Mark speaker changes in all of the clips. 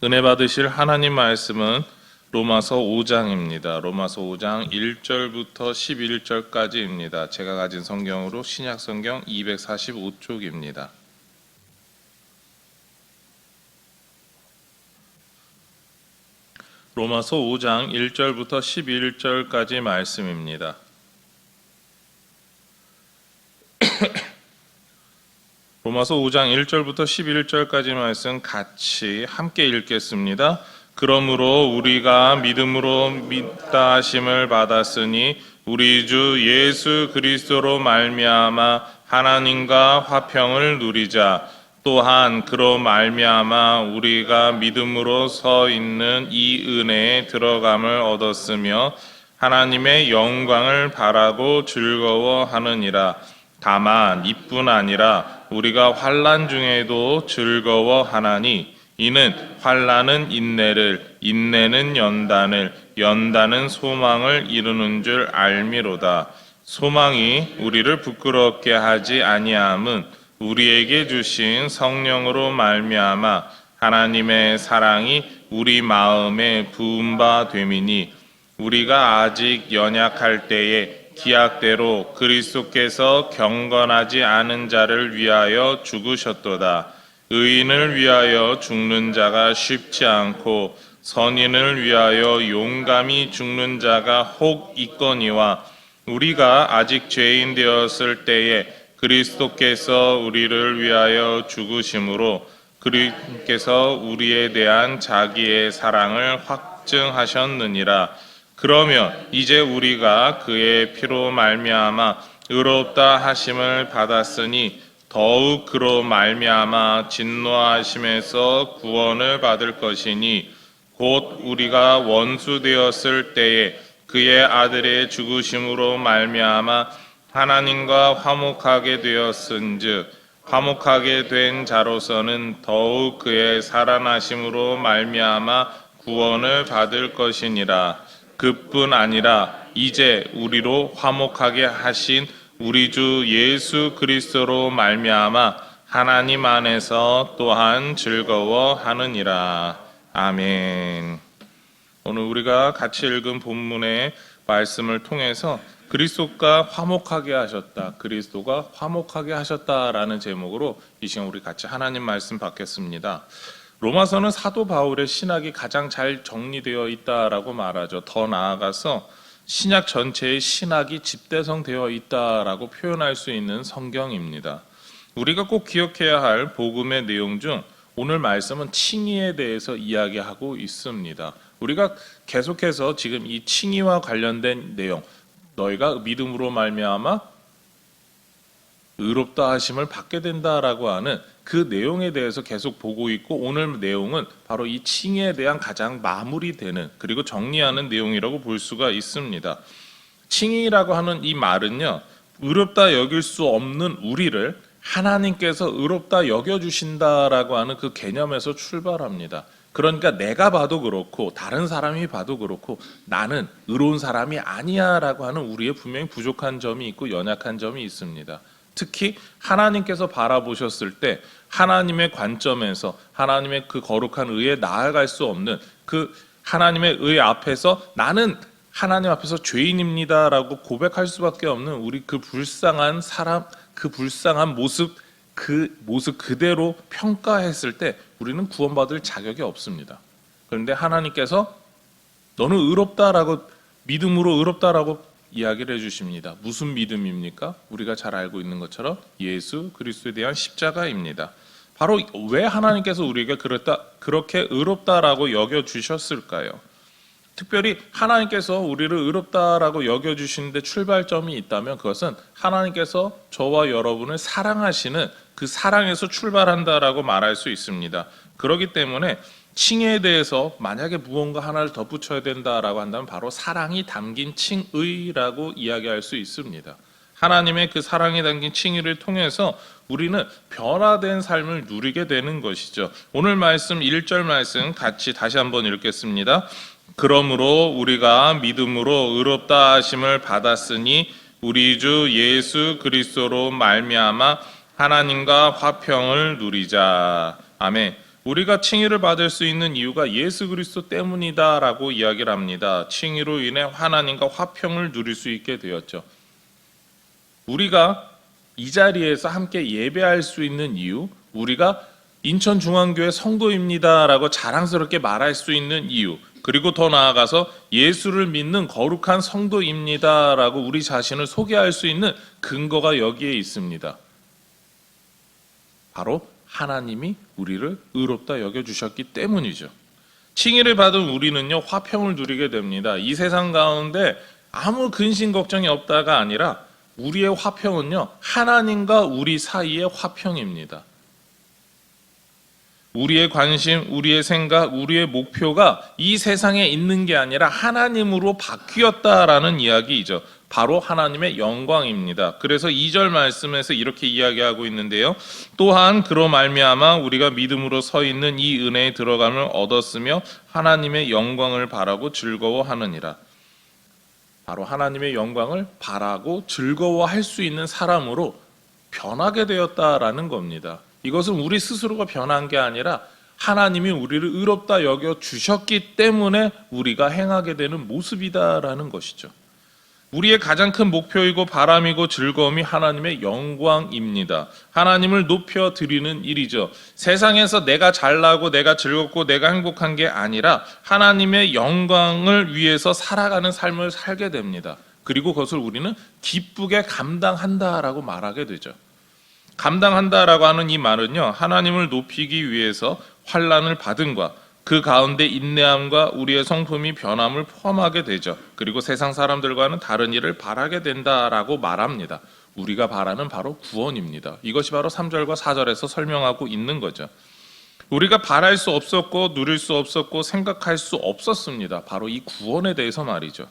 Speaker 1: 은혜 받으실 하나님 말씀은 로마서 5장입니다. 로마서 5장 1절부터 11절까지입니다. 제가 가진 성경으로 신약 성경 245쪽입니다. 로마서 5장 1절부터 11절까지 말씀입니다. 로마서 5장 1절부터 11절까지 말씀 같이 함께 읽겠습니다. 그러므로 우리가 믿음으로 믿다 하심을 받았으니 우리 주 예수 그리스도로 말미암아 하나님과 화평을 누리자. 또한 그로 말미암아 우리가 믿음으로 서 있는 이 은혜에 들어감을 얻었으며 하나님의 영광을 바라고 즐거워하느니라. 다만 이뿐 아니라 우리가 환난 중에도 즐거워하나니 이는 환난은 인내를, 인내는 연단을, 연단은 소망을 이루는 줄 알미로다. 소망이 우리를 부끄럽게 하지 아니함은 우리에게 주신 성령으로 말미암아 하나님의 사랑이 우리 마음에 부은 바 됨이니 우리가 아직 연약할 때에 기약대로 그리스도께서 경건하지 않은 자를 위하여 죽으셨도다. 의인을 위하여 죽는 자가 쉽지 않고 선인을 위하여 용감히 죽는 자가 혹 있거니와 우리가 아직 죄인 되었을 때에 그리스도께서 우리를 위하여 죽으심으로 그리스도께서 우리에 대한 자기의 사랑을 확증하셨느니라. 그러면 이제 우리가 그의 피로 말미암아 의롭다 하심을 받았으니 더욱 그로 말미암아 진노하심에서 구원을 받을 것이니 곧 우리가 원수 되었을 때에 그의 아들의 죽으심으로 말미암아 하나님과 화목하게 되었은즉 화목하게 된 자로서는 더욱 그의 살아나심으로 말미암아 구원을 받을 것이니라. 그뿐 아니라 이제 우리로 화목하게 하신 우리 주 예수 그리스도로 말미암아 하나님 안에서 또한 즐거워하느니라. 아멘. 오늘 우리가 같이 읽은 본문의 말씀을 통해서 그리스도가 화목하게 하셨다, 그리스도가 화목하게 하셨다라는 제목으로 이 시간 우리 같이 하나님 말씀 받겠습니다. 로마서는 사도 바울의 신학이 가장 잘 정리되어 있다라고 말하죠. 더 나아가서 신약 전체의 신학이 집대성되어 있다라고 표현할 수 있는 성경입니다. 우리가 꼭 기억해야 할 복음의 내용 중 오늘 말씀은 칭의에 대해서 이야기하고 있습니다. 우리가 계속해서 지금 이 칭의와 관련된 내용, 너희가 믿음으로 말미암아 의롭다 하심을 받게 된다라고 하는 그 내용에 대해서 계속 보고 있고, 오늘 내용은 바로 이 칭의에 대한 가장 마무리되는 그리고 정리하는 내용이라고 볼 수가 있습니다. 칭의라고 하는 이 말은요, 의롭다 여길 수 없는 우리를 하나님께서 의롭다 여겨주신다라고 하는 그 개념에서 출발합니다. 그러니까 내가 봐도 그렇고 다른 사람이 봐도 그렇고 나는 의로운 사람이 아니야 라고 하는 우리의 분명히 부족한 점이 있고 연약한 점이 있습니다. 특히 하나님께서 바라보셨을 때 하나님의 관점에서 하나님의 그 거룩한 의에 나아갈 수 없는 그 하나님의 의 앞에서 나는 하나님 앞에서 죄인입니다 라고 고백할 수밖에 없는 우리 그 불쌍한 사람, 그 불쌍한 모습, 그 모습 그대로 평가했을 때 우리는 구원받을 자격이 없습니다. 그런데 하나님께서 너는 의롭다라고, 믿음으로 의롭다라고 이야기를 해주십니다. 무슨 믿음입니까? 우리가 잘 알고 있는 것처럼 예수 그리스도에 대한 십자가입니다. 바로 왜 하나님께서 우리에게 그렇게 의롭다라고 여겨주셨을까요? 특별히 하나님께서 우리를 의롭다라고 여겨주시는데 출발점이 있다면 그것은 하나님께서 저와 여러분을 사랑하시는 그 사랑에서 출발한다라고 말할 수 있습니다. 그렇기 때문에 칭의에 대해서 만약에 무언가 하나를 덧붙여야 된다라고 한다면 바로 사랑이 담긴 칭의라고 이야기할 수 있습니다. 하나님의 그 사랑이 담긴 칭의를 통해서 우리는 변화된 삶을 누리게 되는 것이죠. 오늘 말씀 1절 말씀 같이 다시 한번 읽겠습니다. 그러므로 우리가 믿음으로 의롭다 하심을 받았으니 우리 주 예수 그리스도로 말미암아 하나님과 화평을 누리자. 아멘. 우리가 칭의를 받을 수 있는 이유가 예수 그리스도 때문이다라고 이야기를 합니다. 칭의로 인해 하나님과 화평을 누릴 수 있게 되었죠. 우리가 이 자리에서 함께 예배할 수 있는 이유, 우리가 인천중앙교회 성도입니다라고 자랑스럽게 말할 수 있는 이유, 그리고 더 나아가서 예수를 믿는 거룩한 성도입니다라고 우리 자신을 소개할 수 있는 근거가 여기에 있습니다. 바로 하나님이 우리를 의롭다 여겨주셨기 때문이죠. 칭의를 받은 우리는요, 화평을 누리게 됩니다. 이 세상 가운데 아무 근심 걱정이 없다가 아니라 우리의 화평은요, 하나님과 우리 사이의 화평입니다. 우리의 관심, 우리의 생각, 우리의 목표가 이 세상에 있는 게 아니라 하나님으로 바뀌었다라는 이야기이죠. 바로 하나님의 영광입니다. 그래서 2절 말씀에서 이렇게 이야기하고 있는데요. 또한 그로 말미암아 우리가 믿음으로 서 있는 이 은혜에 들어감을 얻었으며 하나님의 영광을 바라고 즐거워하느니라. 바로 하나님의 영광을 바라고 즐거워할 수 있는 사람으로 변하게 되었다라는 겁니다. 이것은 우리 스스로가 변한 게 아니라 하나님이 우리를 의롭다 여겨 주셨기 때문에 우리가 행하게 되는 모습이다라는 것이죠. 우리의 가장 큰 목표이고 바람이고 즐거움이 하나님의 영광입니다. 하나님을 높여드리는 일이죠. 세상에서 내가 잘나고 내가 즐겁고 내가 행복한 게 아니라 하나님의 영광을 위해서 살아가는 삶을 살게 됩니다. 그리고 그것을 우리는 기쁘게 감당한다라고 말하게 되죠. 감당한다라고 하는 이 말은요, 하나님을 높이기 위해서 환난을 받음과 그 가운데 인내함과 우리의 성품이 변함을 포함하게 되죠. 그리고 세상 사람들과는 다른 일을 바라게 된다라고 말합니다. 우리가 바라는 바로 구원입니다. 이것이 바로 3절과 4절에서 설명하고 있는 거죠. 우리가 바랄 수 없었고 누릴 수 없었고 생각할 수 없었습니다. 바로 이 구원에 대해서 말이죠.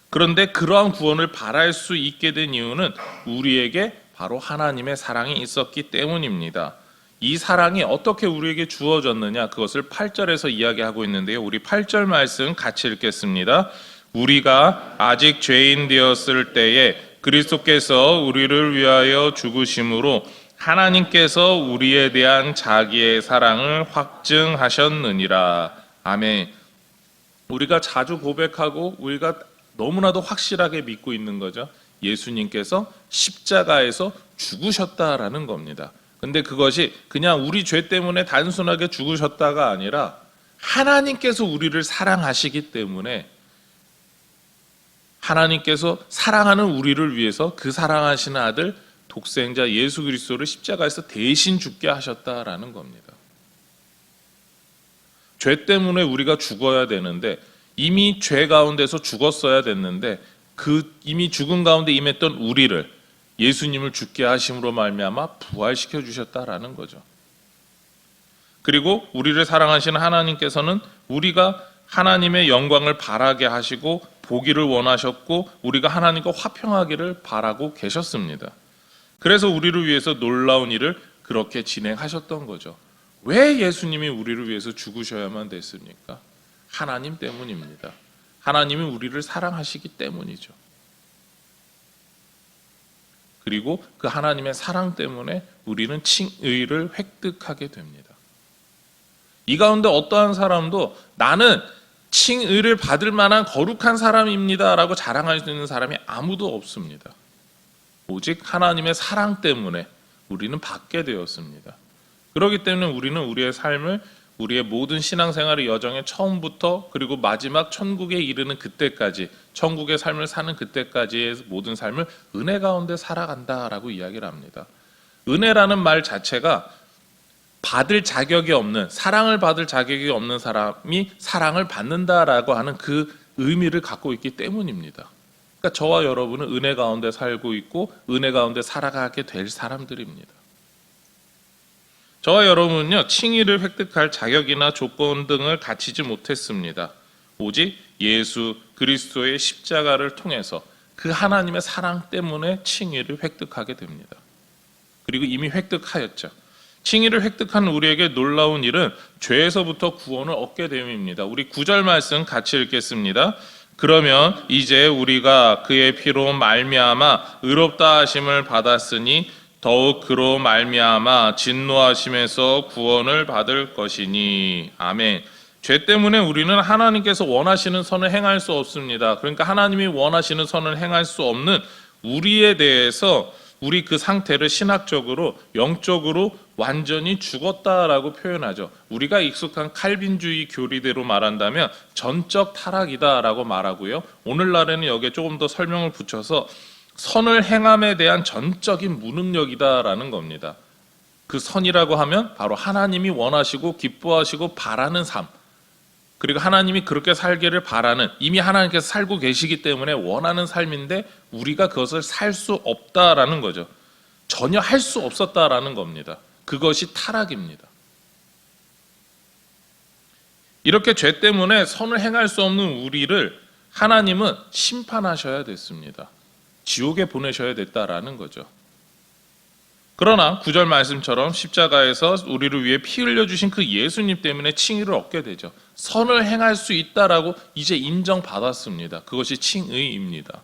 Speaker 1: 그런데 그러한 구원을 바랄 수 있게 된 이유는 우리에게 바로 하나님의 사랑이 있었기 때문입니다. 이 사랑이 어떻게 우리에게 주어졌느냐, 그것을 8절에서 이야기하고 있는데요. 우리 8절 말씀 같이 읽겠습니다. 우리가 아직 죄인 되었을 때에 그리스도께서 우리를 위하여 죽으심으로 하나님께서 우리에 대한 자기의 사랑을 확증하셨느니라. 아멘. 우리가 자주 고백하고 우리가 너무나도 확실하게 믿고 있는 거죠. 예수님께서 십자가에서 죽으셨다라는 겁니다. 근데 그것이 그냥 우리 죄 때문에 단순하게 죽으셨다가 아니라 하나님께서 우리를 사랑하시기 때문에 하나님께서 사랑하는 우리를 위해서 그 사랑하시는 아들 독생자 예수 그리스도를 십자가에서 대신 죽게 하셨다라는 겁니다. 죄 때문에 우리가 죽어야 되는데 이미 죄 가운데서 죽었어야 됐는데 그 이미 죽은 가운데 임했던 우리를 예수님을 죽게 하심으로 말미암아 부활시켜 주셨다라는 거죠. 그리고 우리를 사랑하시는 하나님께서는 우리가 하나님의 영광을 바라게 하시고 보기를 원하셨고 우리가 하나님과 화평하기를 바라고 계셨습니다. 그래서 우리를 위해서 놀라운 일을 그렇게 진행하셨던 거죠. 왜 예수님이 우리를 위해서 죽으셔야만 됐습니까? 하나님 때문입니다. 하나님이 우리를 사랑하시기 때문이죠. 그리고 그 하나님의 사랑 때문에 우리는 칭의를 획득하게 됩니다. 이 가운데 어떠한 사람도 나는 칭의를 받을 만한 거룩한 사람입니다 라고 자랑할 수 있는 사람이 아무도 없습니다. 오직 하나님의 사랑 때문에 우리는 받게 되었습니다. 그렇기 때문에 우리는 우리의 삶을 우리의 모든 신앙생활의 여정의 처음부터 그리고 마지막 천국에 이르는 그때까지 천국의 삶을 사는 그때까지의 모든 삶을 은혜 가운데 살아간다라고 이야기를 합니다. 은혜라는 말 자체가 받을 자격이 없는 사랑을 받을 자격이 없는 사람이 사랑을 받는다라고 하는 그 의미를 갖고 있기 때문입니다. 그러니까 저와 여러분은 은혜 가운데 살고 있고 은혜 가운데 살아가게 될 사람들입니다. 저와 여러분은요, 칭의를 획득할 자격이나 조건 등을 갖추지 못했습니다. 오직 예수 그리스도의 십자가를 통해서 그 하나님의 사랑 때문에 칭의를 획득하게 됩니다. 그리고 이미 획득하였죠. 칭의를 획득한 우리에게 놀라운 일은 죄에서부터 구원을 얻게 됨입니다. 우리 9절 말씀 같이 읽겠습니다. 그러면 이제 우리가 그의 피로 말미암아 의롭다 하심을 받았으니 더욱 그로 말미암아 진노하심에서 구원을 받을 것이니. 아멘. 죄 때문에 우리는 하나님께서 원하시는 선을 행할 수 없습니다. 그러니까 하나님이 원하시는 선을 행할 수 없는 우리에 대해서 우리 그 상태를 신학적으로 영적으로 완전히 죽었다라고 표현하죠. 우리가 익숙한 칼빈주의 교리대로 말한다면 전적 타락이다라고 말하고요. 오늘날에는 여기에 조금 더 설명을 붙여서 선을 행함에 대한 전적인 무능력이다라는 겁니다. 그 선이라고 하면 바로 하나님이 원하시고 기뻐하시고 바라는 삶, 그리고 하나님이 그렇게 살기를 바라는, 이미 하나님께서 살고 계시기 때문에 원하는 삶인데 우리가 그것을 살 수 없다라는 거죠. 전혀 할 수 없었다라는 겁니다. 그것이 타락입니다. 이렇게 죄 때문에 선을 행할 수 없는 우리를 하나님은 심판하셔야 됐습니다. 지옥에 보내셔야 됐다라는 거죠. 그러나 9절 말씀처럼 십자가에서 우리를 위해 피 흘려주신 그 예수님 때문에 칭의를 얻게 되죠. 선을 행할 수 있다라고 이제 인정받았습니다. 그것이 칭의입니다.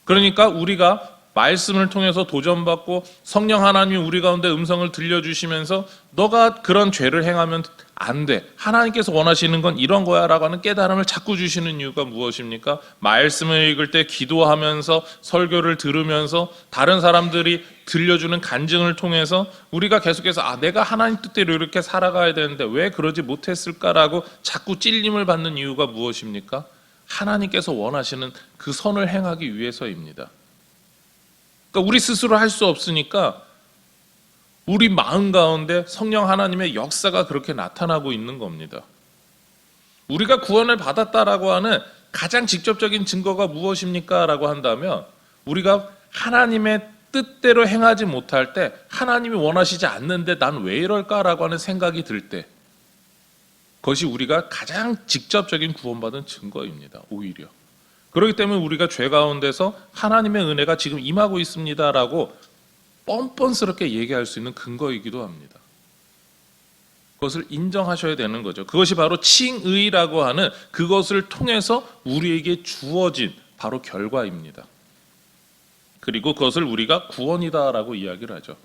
Speaker 1: 그러니까 우리가 말씀을 통해서 도전받고 성령 하나님이 우리 가운데 음성을 들려주시면서 너가 그런 죄를 행하면 안 돼. 하나님께서 원하시는 건 이런 거야 라고 하는 깨달음을 자꾸 주시는 이유가 무엇입니까? 말씀을 읽을 때 기도하면서 설교를 들으면서 다른 사람들이 들려주는 간증을 통해서 우리가 계속해서 내가 하나님 뜻대로 이렇게 살아가야 되는데 왜 그러지 못했을까라고 자꾸 찔림을 받는 이유가 무엇입니까? 하나님께서 원하시는 그 선을 행하기 위해서입니다. 그러니까 우리 스스로 할 수 없으니까 우리 마음 가운데 성령 하나님의 역사가 그렇게 나타나고 있는 겁니다. 우리가 구원을 받았다라고 하는 가장 직접적인 증거가 무엇입니까? 라고 한다면 우리가 하나님의 뜻대로 행하지 못할 때 하나님이 원하시지 않는데 난 왜 이럴까라고 하는 생각이 들 때 그것이 우리가 가장 직접적인 구원받은 증거입니다. 오히려. 그렇기 때문에 우리가 죄 가운데서 하나님의 은혜가 지금 임하고 있습니다라고 뻔뻔스럽게 얘기할 수 있는 근거이기도 합니다. 그것을 인정하셔야 되는 거죠. 그것이 바로 칭의라고 하는 그것을 통해서 우리에게 주어진 바로 결과입니다. 그리고 그것을 우리가 구원이다라고 이야기를 하죠.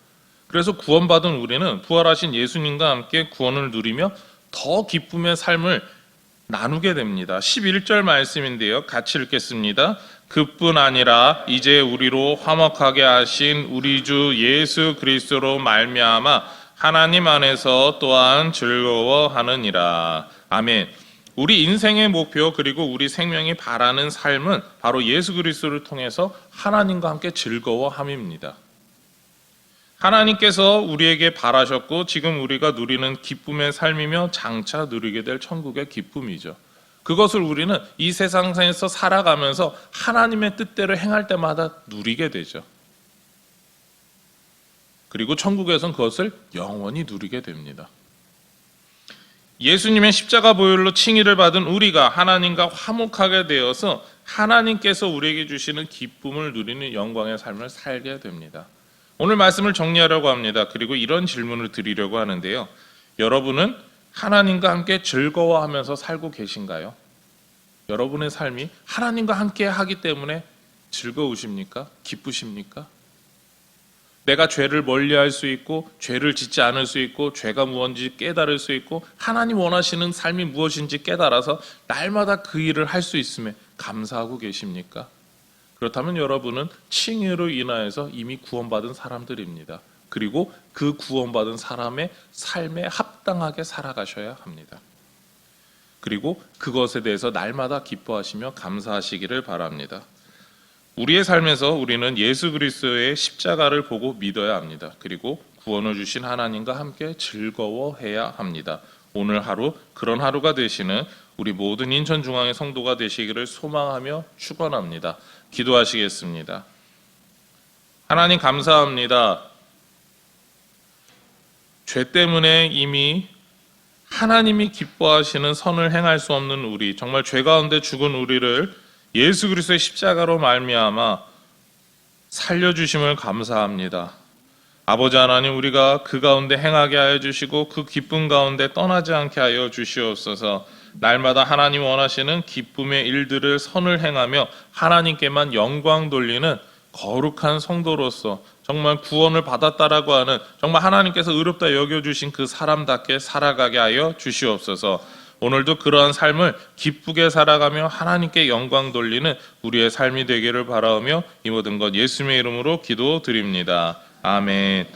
Speaker 1: 그래서 구원받은 우리는 부활하신 예수님과 함께 구원을 누리며 더 기쁨의 삶을 나누게 됩니다. 11절 말씀인데요. 같이 읽겠습니다. 그뿐 아니라 이제 우리로 화목하게 하신 우리 주 예수 그리스도로 말미암아 하나님 안에서 또한 즐거워하느니라. 아멘. 우리 인생의 목표 그리고 우리 생명이 바라는 삶은 바로 예수 그리스도를 통해서 하나님과 함께 즐거워함입니다. 하나님께서 우리에게 바라셨고 지금 우리가 누리는 기쁨의 삶이며 장차 누리게 될 천국의 기쁨이죠. 그것을 우리는 이 세상에서 살아가면서 하나님의 뜻대로 행할 때마다 누리게 되죠. 그리고 천국에선 그것을 영원히 누리게 됩니다. 예수님의 십자가 보혈로 칭의를 받은 우리가 하나님과 화목하게 되어서 하나님께서 우리에게 주시는 기쁨을 누리는 영광의 삶을 살게 됩니다. 오늘 말씀을 정리하려고 합니다. 그리고 이런 질문을 드리려고 하는데요. 여러분은 하나님과 함께 즐거워하면서 살고 계신가요? 여러분의 삶이 하나님과 함께 하기 때문에 즐거우십니까? 기쁘십니까? 내가 죄를 멀리할 수 있고 죄를 짓지 않을 수 있고 죄가 무엇인지 깨달을 수 있고 하나님 원하시는 삶이 무엇인지 깨달아서 날마다 그 일을 할 수 있음에 감사하고 계십니까? 그렇다면 여러분은 칭의로 인하여서 이미 구원받은 사람들입니다. 그리고 그 구원받은 사람의 삶에 합당하게 살아가셔야 합니다. 그리고 그것에 대해서 날마다 기뻐하시며 감사하시기를 바랍니다. 우리의 삶에서 우리는 예수 그리스도의 십자가를 보고 믿어야 합니다. 그리고 구원을 주신 하나님과 함께 즐거워해야 합니다. 오늘 하루 그런 하루가 되시는 우리 모든 인천중앙의 성도가 되시기를 소망하며 축원합니다. 기도하시겠습니다. 하나님 감사합니다. 죄 때문에 이미 하나님이 기뻐하시는 선을 행할 수 없는 우리, 정말 죄 가운데 죽은 우리를 예수 그리스도의 십자가로 말미암아 살려주심을 감사합니다. 아버지 하나님, 우리가 그 가운데 행하게 하여 주시고 그 기쁨 가운데 떠나지 않게 하여 주시옵소서. 날마다 하나님 원하시는 기쁨의 일들을 선을 행하며 하나님께만 영광 돌리는 거룩한 성도로서 정말 구원을 받았다라고 하는 정말 하나님께서 의롭다 여겨주신 그 사람답게 살아가게 하여 주시옵소서. 오늘도 그러한 삶을 기쁘게 살아가며 하나님께 영광 돌리는 우리의 삶이 되기를 바라오며 이 모든 것 예수님의 이름으로 기도드립니다. 아멘.